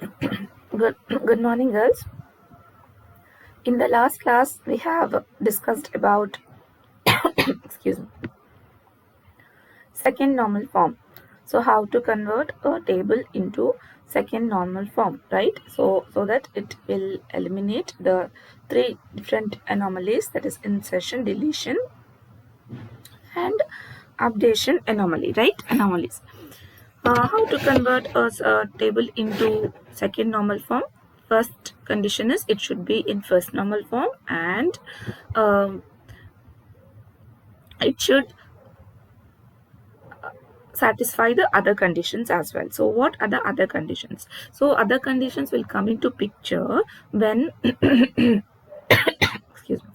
Good morning, girls. In the last class, we have discussed about excuse me, second normal form. So how to convert a table into second normal form, right? So that it will eliminate the three different anomalies, that is insertion, deletion, and updation anomaly, right? Anomalies. How to convert a table into second normal form? First condition is it should be in first normal form, and um, it should satisfy the other conditions as well. So what are the other conditions? So other conditions will come into picture when excuse me.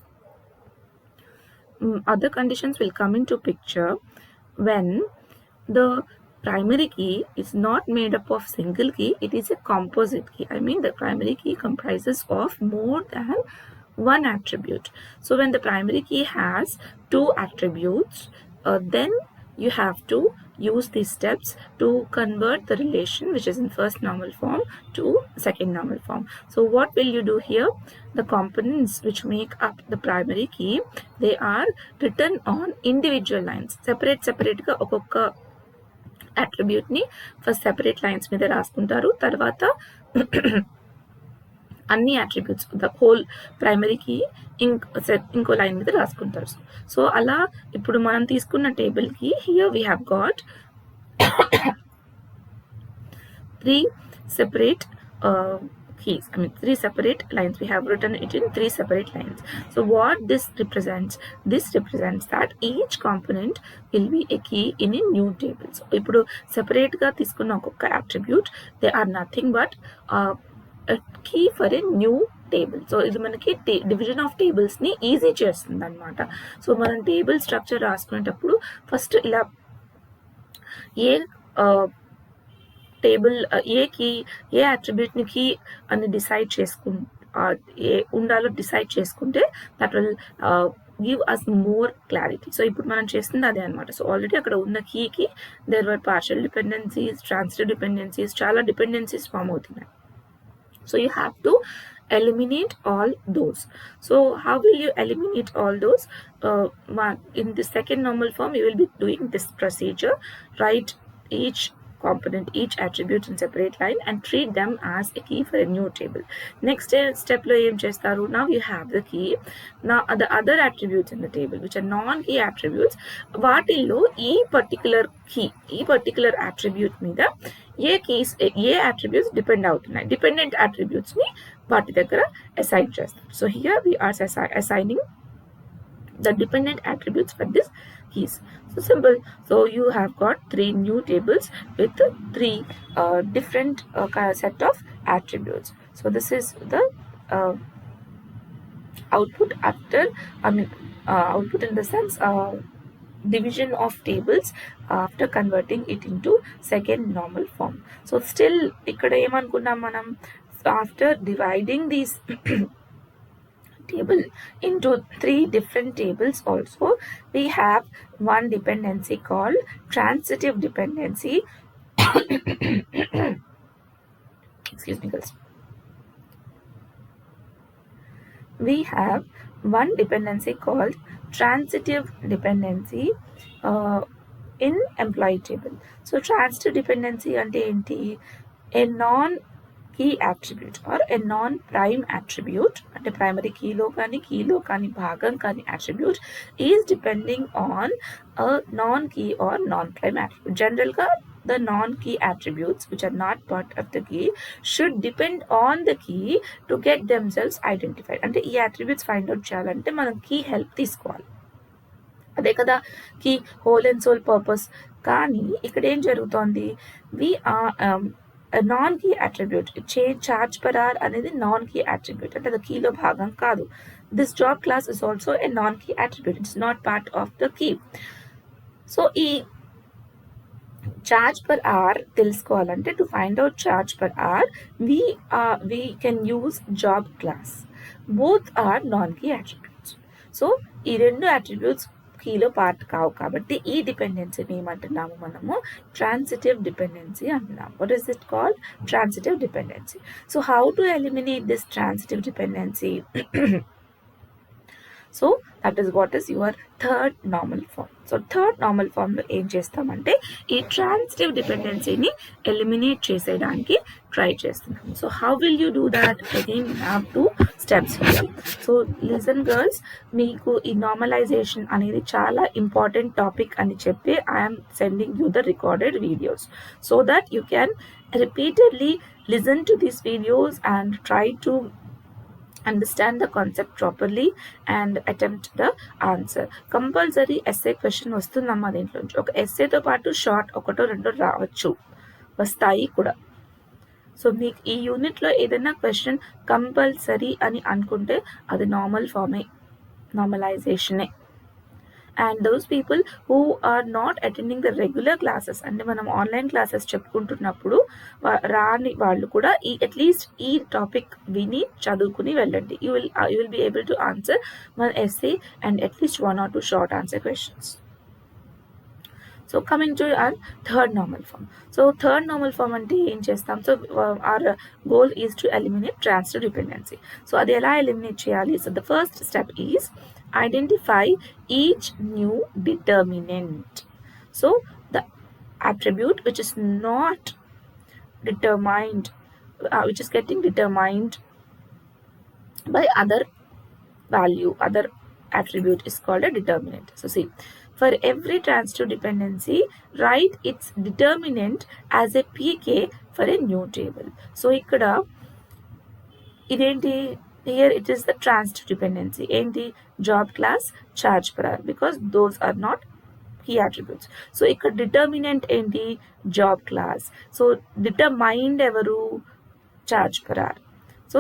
Other conditions will come into picture when the primary key is not made up of single key, it is a composite key. I mean, the primary key comprises of more than one attribute. So when the primary key has two attributes, then you have to use these steps to convert the relation which is in first normal form to second normal form. So what will you do here? The components which make up the primary key, they are written on individual lines. Separate గా ఒక్కొక్క attribute ని first separate lines మీద రాసుకుంటారు. తర్వాత అన్ని attributes the whole ప్రైమరీకి ఇంకో line మీద రాసుకుంటారు. సో అలా ఇప్పుడు మనం తీసుకున్న టేబుల్కి here we have got three separate keys. I mean, three separate lines. We have written it in three separate lines. So what this represents? This represents that each component will be a key in a new table. So ఇప్పుడు separate గా తీసుకున్న ఒక్కొక్క attribute, they are nothing but a key for a new table. So ఇది మనకి division of tables ని easy చేస్తుంది అనమాట. So మనం టేబుల్ స్ట్రక్చర్ రాసుకునేటప్పుడు ఫస్ట్ ఇలా ఏ టేబుల్ ఏకి ఏ అట్రిబ్యూట్ని కీ అని డిసైడ్ ఏ ఉండాలో డిసైడ్ చేసుకుంటే that will give us more clarity. So ఇప్పుడు మనం చేస్తుంది అదే అనమాట. సో ఆల్రెడీ అక్కడ ఉన్న కీకి there were partial dependencies, transitive dependencies, చాలా డిపెండెన్సీస్ ఫామ్ అవుతున్నాయి. So you have to eliminate all those. So how will you eliminate all those? In the second normal form, you will be doing this procedure. Write each component, each attribute in separate line and treat them as a key for a new table. Next step lo em chestaru, now you have the key. Now the other attributes in the table which are non-key attributes, వాటిల్లో ఈ particular key, ఈ particular attribute మీద ఏ attributes depend అవుతున్నాయి, dependent attributes ని వాటి దగ్గర assign చేస్తారు. So here we are assigning the dependent attributes for this keys. So simple. So you have got three new tables with three different set of attributes. So this is the output after, output in the sense division of tables after converting it into second normal form. So still ikkada em anukunnam manam, after dividing these table into three different tables also, we have one dependency called transitive dependency. Excuse me, girls. We have one dependency called transitive dependency in employee table. So transitive dependency ante enti? A non-key attribute or a non-prime attribute, అంటే primary keyలో కానీ భాగం కానీ attribute is depending on a non-key or non-prime attribute. Generally, the non-key attributes which are not part of the key should depend on the key to get themselves identified. అంటే ఈ attributes find out చేయాలంటే మనం key help తీసుకోవాలి. అదే కదా key whole and sole purpose. కానీ ఇక్కడ ఏం జరుగుతోంది, we non key attribute charge per hour అనేది నాన్ కీ అట్రిబ్యూట్, అంటే అది కీలో భాగం కాదు. This job class is also a non key attribute, it's not part of the key. So ఈ చార్జ్ పర్ అవర్ తెలుసుకోవాలంటే, to find out charge per hour we can use job class. Both are non key attributes. So ఈ రెండు attributes కీలో part కావు కాబట్టి ఈ డిపెండెన్సీని ఏమంటున్నాము మనము ట్రాన్సిటివ్ డిపెండెన్సీ అంటున్నాము. What is it called? Transitive dependency. So how to eliminate this transitive dependency? So that is what is your third normal form. So third normal ఫామ్లో ఏం చేస్తామంటే ఈ ట్రాన్సిటివ్ డిపెండెన్సీని ఎలిమినేట్ చేసేయడానికి ట్రై చేస్తున్నాము. So how will you do that? Again you have 2 steps here. So listen girls, మీకు ఈ normalization అనేది చాలా ఇంపార్టెంట్ టాపిక్ అని చెప్పి I'm sending you the recorded videos so that you can repeatedly listen to these videos and try to understand the concept properly and attempt the answer. Compulsory SA question వస్తుందమ్మా దీంట్లో నుంచి. ఒక ఎస్ఏతో పాటు short ఒకటో రెండో రావచ్చు, వస్తాయి కూడా. సో మీకు ఈ యూనిట్లో ఏదైనా క్వశ్చన్ కంపల్సరీ అని అనుకుంటే అది నార్మల్ ఫామే, నార్మలైజేషనే. And those people who are not attending the regular classes, అంటే మనం ఆన్లైన్ క్లాసెస్ చెప్పుకుంటున్నప్పుడు రాని వాళ్ళు కూడా అట్లీస్ట్ ఈ టాపిక్ విని చదువుకుని వెళ్ళండి. You will be able to answer one essay and at least 1 or 2 short answer questions. So coming to our third normal form. So third normal form అంటే ఏం చేస్తాం? So our goal is to eliminate transitive dependency. So అది ఎలా eliminate చేయాలి? So the first step is identify each new determinant. So the attribute which is not determined, which is getting determined by other value, other attribute is called a determinant. So see, for every transitive dependency, write its determinant as a pk for a new table. So ikkada identi, here it is the transitive dependency. Enti? Job class, charge per hour, because those are not key attributes. So ikkada determinant enti? Job class. So determined evaru? Charge per hour. So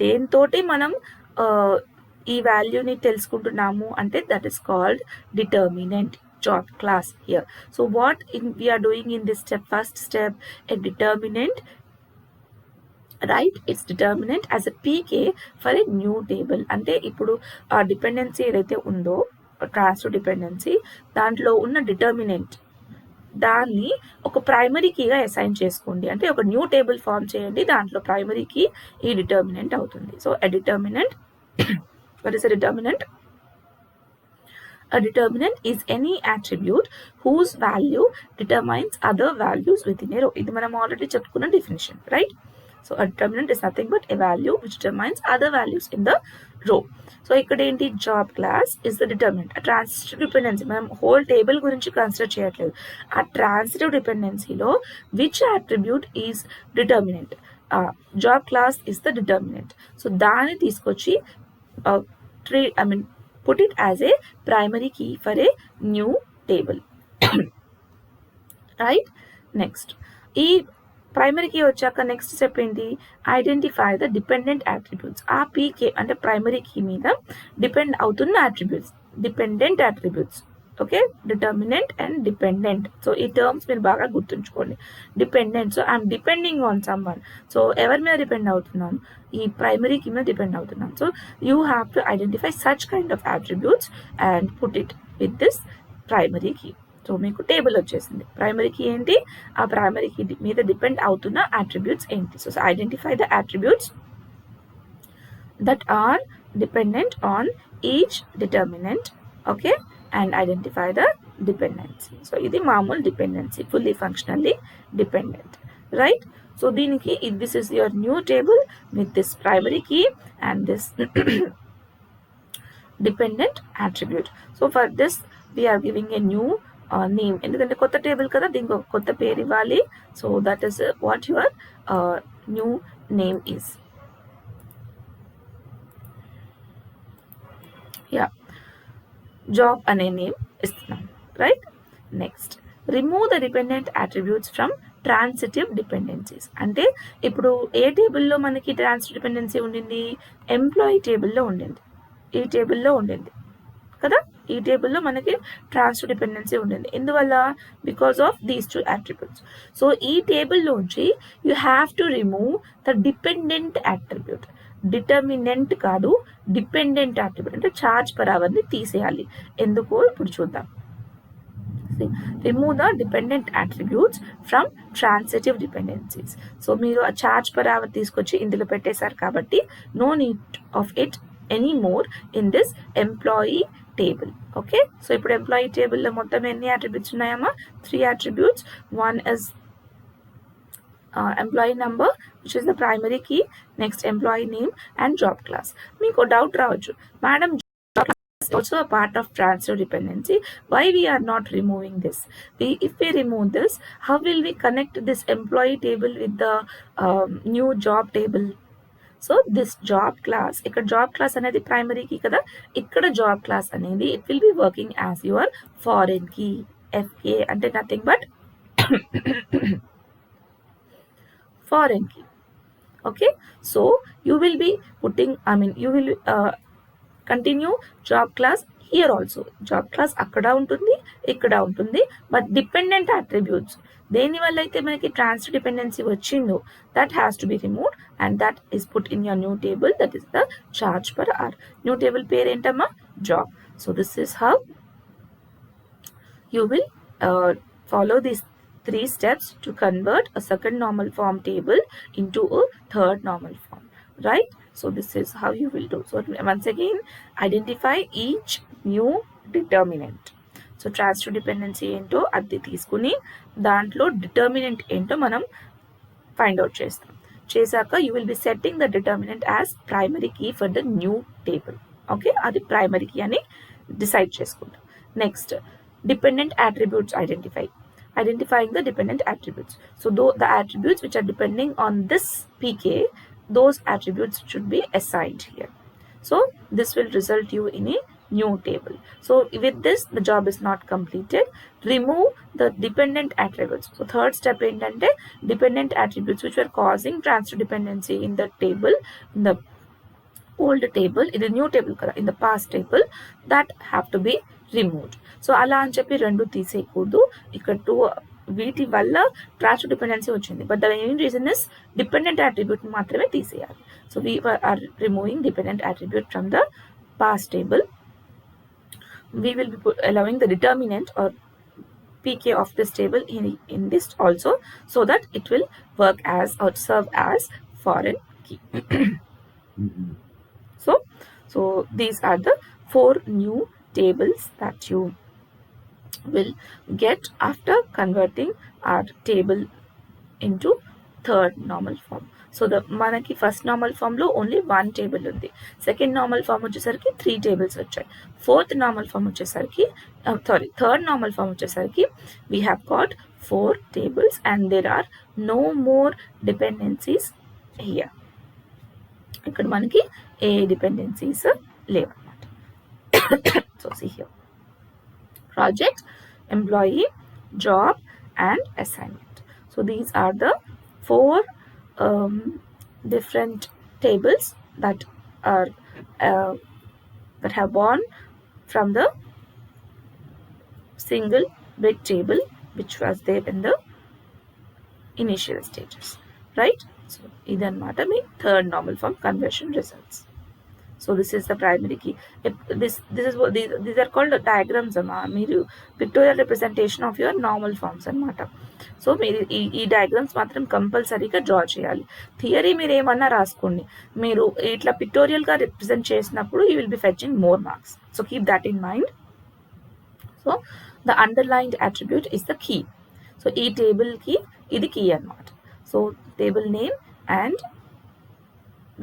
దేంతోటి మనం ఈ వాల్యూని తెలుసుకుంటున్నాము అంటే that is called determinant, job class here. So what we are doing in this step? First step, a determinant, right it's determinant as a PK for a new table. అంటే ఇప్పుడు ఆ dependency ఏదైతే ఉందో ట్రాన్సిటివ్ డిపెండెన్సీ, దాంట్లో ఉన్న determinant దాన్ని ఒక primary కీగా assign చేసుకోండి. అంటే ఒక న్యూ టేబుల్ ఫామ్ చేయండి, దాంట్లో ప్రైమరీ కీ ఈ డిటర్మినెంట్ అవుతుంది. So a determinant, what is a determinant? A determinant is any attribute whose value determines other values within a row. ఇది మనం ఆల్రెడీ చెప్పుకున్న definition, right? So a determinant is nothing but a value which determines other values in the row. So ఇక్కడ ఏంటి? Job class is the determinant. ఆ transitive dependency మనం whole table గురించి consider చేయట్లేదు. ఆ ట్రాన్సిటివ్ డిపెండెన్సీలో which attribute is determinant? Job class is the determinant. So దాన్ని తీసుకొచ్చి put it as a primary key for a new table. Right? Next, ఈ primary key వచ్చాక నెక్స్ట్ స్టెప్ ఏంటి? Identify the dependent attributes. ఆ PK అంటే primary key మీద depend అవుతున్న attributes, dependent attributes. Okay, determinant and dependent. So ఈ terms మీరు బాగా గుర్తుంచుకోండి. Dependent, so I'm depending on someone. So ఎవరి మీద డిపెండ్ అవుతున్నాం? ఈ ప్రైమరీ కీ మీద డిపెండ్ అవుతున్నాం. So you have to identify such kind of attributes and put it with this primary key. So మీకు టేబుల్ వచ్చేసింది. ప్రైమరీ కీ ఏంటి? ఆ ప్రైమరీ కీ మీద డిపెండ్ అవుతున్న అట్రిబ్యూట్స్ ఏంటి? So identify the attributes that are dependent on each determinant. Okay, and identify the dependency. So ఇది మామూలు dependency, fully functionally dependent, right? So దీనికి this is your new table with this primary key and this dependent attribute. So for this we are giving a new name. ఎందుకంటే కొత్త table కదా, దీనికి ఒక కొత్త పేరు ఇవ్వాలి. So that is what your new name is. Yeah, job అనే name ఇస్తున్నాం, right? Next, remove the dependent attributes from transitive dependencies. అంటే ఇప్పుడు ఏ టేబుల్లో మనకి ట్రాన్సిటివ్ డిపెండెన్సీ ఉండింది? ఎంప్లాయీ టేబుల్లో ఉండింది, ఈ టేబుల్లో ఉండింది కదా. ఈ టేబుల్లో మనకి ట్రాన్సిటివ్ డిపెండెన్సీ ఉండింది. ఎందువల్ల? Because of these 2 attributes. So ఈ టేబుల్లోంచి you have to remove the dependent attribute. Determinant కాదు, డిపెండెంట్ అట్రిబ్యూట్ అంటే చార్జ్ పర్ అవర్ ని తీసేయాలి. ఎందుకో ఇప్పుడు చూద్దాం. Remove the dependent attributes from transitive dependencies. So మీరు ఆ చార్జ్ పర్ అవర్ తీసుకొచ్చి ఇందులో పెట్టేశారు కాబట్టి no need of it any more in this employee table. Okay, so ఇప్పుడు ఎంప్లాయీ టేబుల్లో మొత్తం ఎన్ని అట్రిబ్యూట్స్ ఉన్నాయమ్మా? 3 attributes. One is employee number, which is the primary key. Next, employee name and job class. మీకు డౌట్ రావచ్చు, madam also a part of transfer dependency, why we are not removing this? If we remove this, how will we connect this employee table with the new job table? So this job class, ఇక్కడ job class అనేది primary key కదా, ఇక్కడ job class అనేది it will be working as your foreign key. FA అంటే nothing but foreign key. Okay, so you will be putting, you will continue job class here also. Job class అక్కడ ఉంటుంది, ఇక్కడ ఉంటుంది, but dependent attributes దేనివల్ల అయితే మనకి transfer dependency వచ్చిందో that has to be removed and that is put in your new table, that is the charge per hour. New table పేరు ఏంటమ్మా? Job. So this is how you will follow these 3 steps to convert a second normal form table into a third normal form, right? So this is how you will do. So once again, identify each new determinant. So transfer dependency ఏంటో అది తీసుకుని దాంట్లో determinant ఏంటో మనం find out చేస్తాం. చేశాక you will be setting the determinant as primary key for the new table. Okay, అది primary key అని డిసైడ్ చేసుకుంటాం. Next, dependent attributes identifying the dependent attributes. So the attributes which are depending on this PK, those attributes should be assigned here. So this will result you in a new table. So with this the job is not completed. Remove the dependent attributes. So third step ఏంటంటే dependent attributes which were causing transfer dependency in the table, in the old table, in the new table కదా, in the past table, that have to be removed. So అలా అని చెప్పి 2 తీసేయకూడదు. ఇక్కడ 2 వీటి వల్ల transfer dependency వచ్చింది, but the main reason is dependent attribute మాత్రమే తీసేయాలి. So we are removing dependent attribute from the past table. We will be allowing the determinant or PK of this table in this also, so that it will work as or serve as foreign key. So these are the 4 new tables that you will get after converting our table into third normal form. So the మనకి first normal form లో only 1 table ఉంది. Second normal form వచ్చేసరికి 3 tables వచ్చాయి. Third normal form వచ్చేసరికి we have got 4 tables and there are no more dependencies here. ఇక్కడ మనకి ఏ dependencies లేవన్నమాట. So see here, project, employee, job and assignment. So these are the 4 different tables that are that have born from the single big table which was there in the initial stages, right? So idanmata me third normal form conversion results. So this is the primary key. This is what these are called diagrams amma, meeru pictorial representation of your normal forms annamata. So మీరు ఈ diagrams మాత్రం కంపల్సరీగా draw చేయాలి. Theory మీరు ఏమన్నా రాసుకోండి, మీరు ఇట్లా పిక్టోరియల్గా రిప్రజెంట్ చేసినప్పుడు you will be fetching more marks. So keep that in mind. So the underlined attribute is the key. So ఈ టేబుల్కి ఇది కీ అన్నమాట. So table name and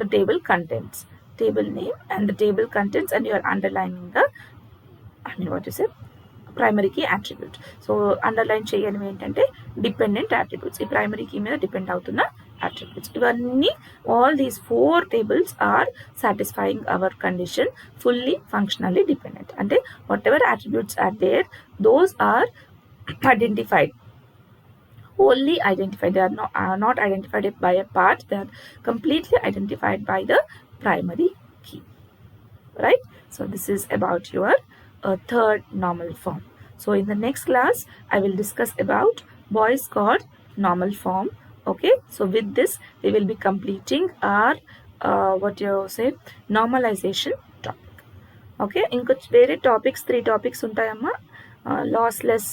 the table contents, table name and the table contents, and you are underlining the primary key attribute. So underline చేయడం ఏంటంటే dependent attributes, ఈ primary key మీద depend అవుతున్న attributes. ఇవన్నీ all these 4 tables are satisfying our condition fully functionally dependent. అంటే whatever attributes are there, those are identified, wholly identified. They are not identified by a part, they are completely identified by the primary key, right? So this is about your third normal form. So in the next class I will discuss about Boyce Codd normal form. Okay, so with this we will be completing our what you say, normalization topic. Okay, ఇంకొచ్చి వేరే topics 3 topics ఉంటాయమ్మా. Lossless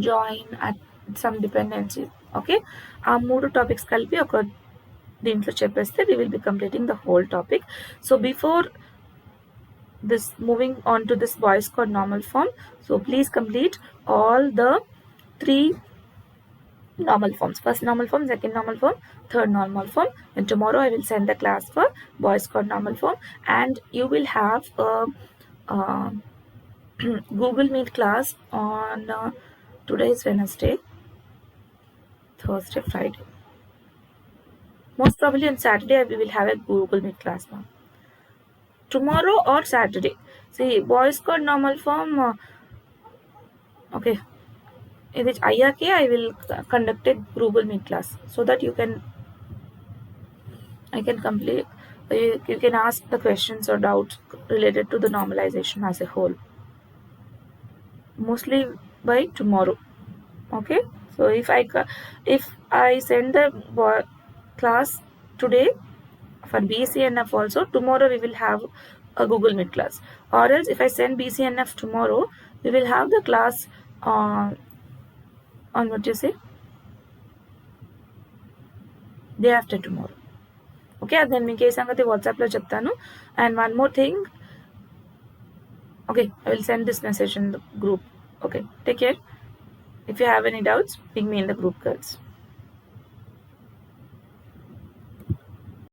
join at some dependency. Okay, ఆ 3 topics కలిపి ఒక దీంట్లో చెప్పేస్తే we will be completing the whole topic. So before this moving on to this voice code normal form, so please complete all the 3 normal forms: first normal form, second normal form, third normal form. And tomorrow I will send the class for voice code normal form, and you will have a Google Meet class on today is Wednesday, Thursday, Friday. Most probably on Saturday we will have a Google Meet class now. Tomorrow or Saturday. See, voice code normal form. Okay, in which I will conduct a Google Meet class so that I can complete. You can ask the questions or doubts related to the normalization as a whole. Mostly by tomorrow. Okay, so if I send the class today for BCNF also, tomorrow we will have a Google Meet class. Or else if I send BCNF tomorrow, we will have the class on what you say, day after tomorrow. Okay, then మీకు ఏ సంగతి వాట్సాప్లో చెప్తాను. And one more thing, okay, I will send this message in the group. Okay, take care. If you have any doubts, ping me in the group, girls.